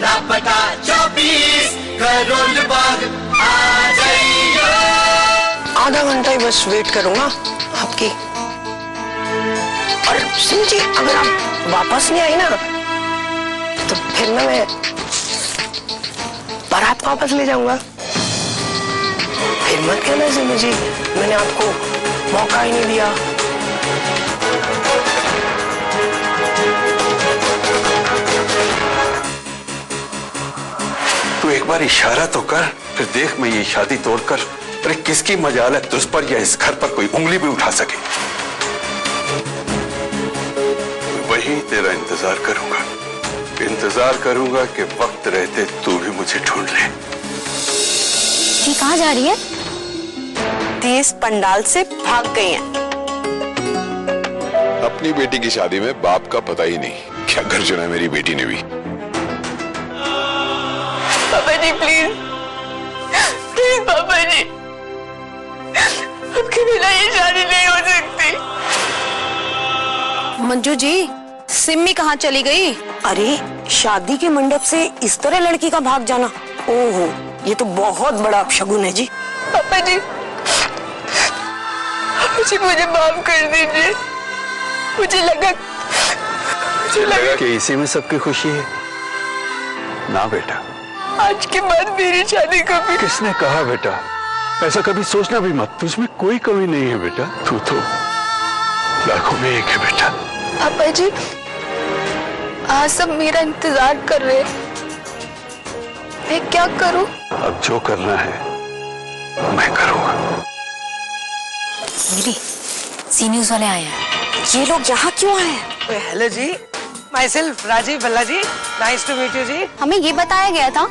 लापता 24 करोल बाग आ जाइए। आधा घंटा ही बस वेट करूंगा आपकी। और सिंह जी, अगर आप वापस नहीं आई ना तो फिर मैं बारात वापस ले जाऊंगा। फिर मत कहना सिंह जी मैंने आपको मौका ही नहीं दिया। तू एक बार इशारा तो कर, फिर देख मैं ये शादी तोड़कर अरे किसकी मजालत तुझ पर या इस घर पर कोई उंगली भी उठा सके। वही तेरा इंतजार करूंगा कि वक्त रहते तू भी मुझे ढूंढ ले। जी कहाँ जा रही है? इस पंडाल से भाग गई हैं। अपनी बेटी की शादी में बाप का पता ही नहीं, क्या घर चुना मेरी बेटी ने भी। पापा जी प्लीज प्लीज पापा जी, आपके बिना ये शादी नहीं हो सकती। मंजू जी, सिम्मी कहाँ चली गई? अरे शादी के मंडप से इस तरह लड़की का भाग जाना, ओहो ये तो बहुत बड़ा अपशगुन है जी। पापा जी मुझे माफ कर दीजिए। मुझे लगा कि इसी में सबकी खुशी है ना बेटा। आज के बाद मेरी शादी कभी। किसने कहा बेटा? ऐसा कभी सोचना भी मत, तुझमें कोई कमी नहीं है बेटा, तू तो लाखों में एक है बेटा। पापा जी आज सब मेरा इंतजार कर रहे हैं, मैं क्या करूं? अब जो करना है मैं करूंगा। दीदी, सी न्यूज़ वाले आए हैं। ये लोग यहाँ क्यों आए हैं? हेलो जी, myself Rajiv Bhalla ji, nice to meet you जी। हमें ये बताया गया था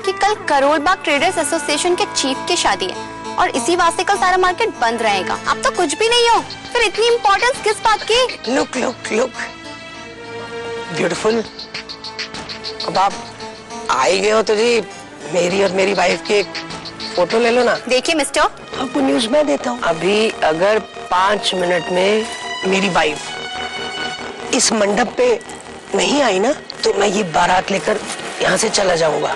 कि कल करोल बाग ट्रेडर्स एसोसिएशन के चीफ की शादी है और इसी वास्ते कल सारा मार्केट बंद रहेगा। आप तो कुछ भी नहीं हो, फिर इतनी इम्पोर्टेंस किस बात की? Look look look beautiful. अब आप आ ही गए हो तो जी मेरी और मेरी वाइफ की एक फोटो ले लो ना। देखिए मिस्टर, आपको न्यूज़ मैं देता हूँ। अभी अगर 5 मिनट में मेरी वाइफ इस मंडप पे नहीं आई ना तो मैं ये बारात लेकर यहाँ से चला जाऊंगा।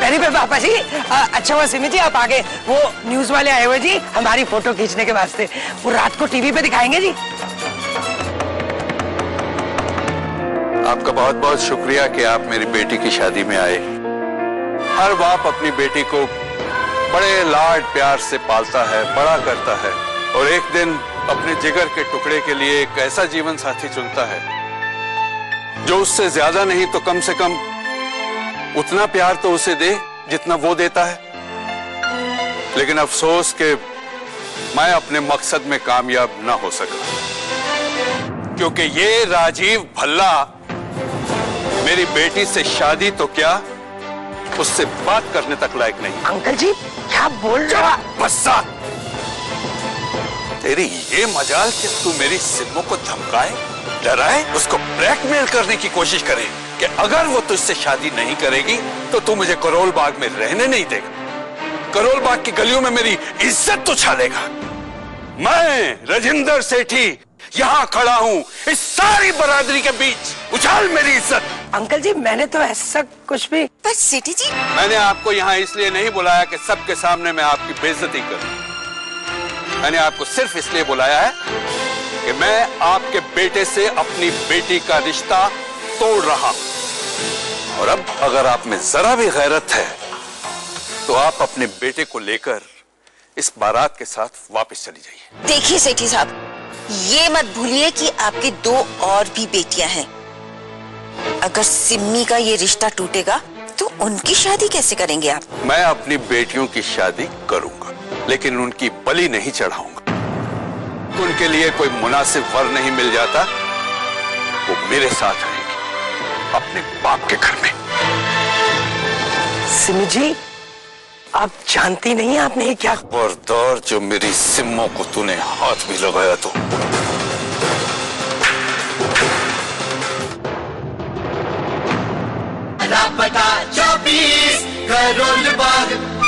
वेरी गुड पापा जी। अच्छा हुआ सिमी जी आप आ गए। वो न्यूज़ वाले आए हुए जी हमारी फोटो खींचने के वास्ते, वो रात को टीवी पे दिखाएंगे जी। आपका बहुत बहुत शुक्रिया कि आप मेरी बेटी की शादी में आए। हर बाप अपनी बेटी को बड़े लाड प्यार से पालता है, बड़ा करता है और एक दिन अपने जिगर के टुकड़े के लिए एक ऐसा जीवन साथी चुनता है जो उससे ज्यादा नहीं तो कम से कम उतना प्यार तो उसे दे जितना वो देता है। लेकिन अफसोस कि मैं अपने मकसद में कामयाब ना हो सका, क्योंकि ये राजीव भल्ला मेरी बेटी से शादी तो क्या उससे बात करने तक लायक नहीं। अंकल जी क्या बोल रहे हो? बस्सा, तेरी ये मजाल कि तू मेरी सिम्मो को धमकाए, डराए, उसको ब्लैकमेल करने की कोशिश करे कि अगर वो तुझसे शादी नहीं करेगी तो तू मुझे करोल बाग में रहने नहीं देगा, करोल बाग की गलियों में मेरी इज्जत उछालेगा। मैं राजेंद्र सेठी यहाँ खड़ा हूँ इस सारी बरादरी के बीच, उछाल मेरी इज्जत। अंकल जी मैंने तो ऐसा कुछ भी। पर सेठी जी, मैंने आपको यहाँ इसलिए नहीं बुलाया कि सबके सामने मैं आपकी बेइज्जती करूं। मैंने आपको सिर्फ इसलिए बुलाया है कि मैं आपके बेटे से अपनी बेटी का रिश्ता तोड़ रहा हूं। और अब अगर आप में जरा भी गैरत है तो आप अपने बेटे को लेकर इस बारात के साथ वापस चली जाइए। देखिए सेठी साहब, ये मत भूलिए कि आपकी 2 और भी बेटियां हैं। अगर सिम्मी का ये रिश्ता टूटेगा तो उनकी शादी कैसे करेंगे आप? मैं अपनी बेटियों की शादी करूंगा लेकिन उनकी बलि नहीं चढ़ाऊंगा। उनके लिए कोई मुनासिब वर नहीं मिल जाता, वो मेरे साथ रहेंगे अपने बाप के घर में। सिमी जी आप जानती नहीं आपने ये क्या। खबरदार जो मेरी सिम्मो को तूने हाथ भी लगाया तो। लापता 24 करोल बाग आ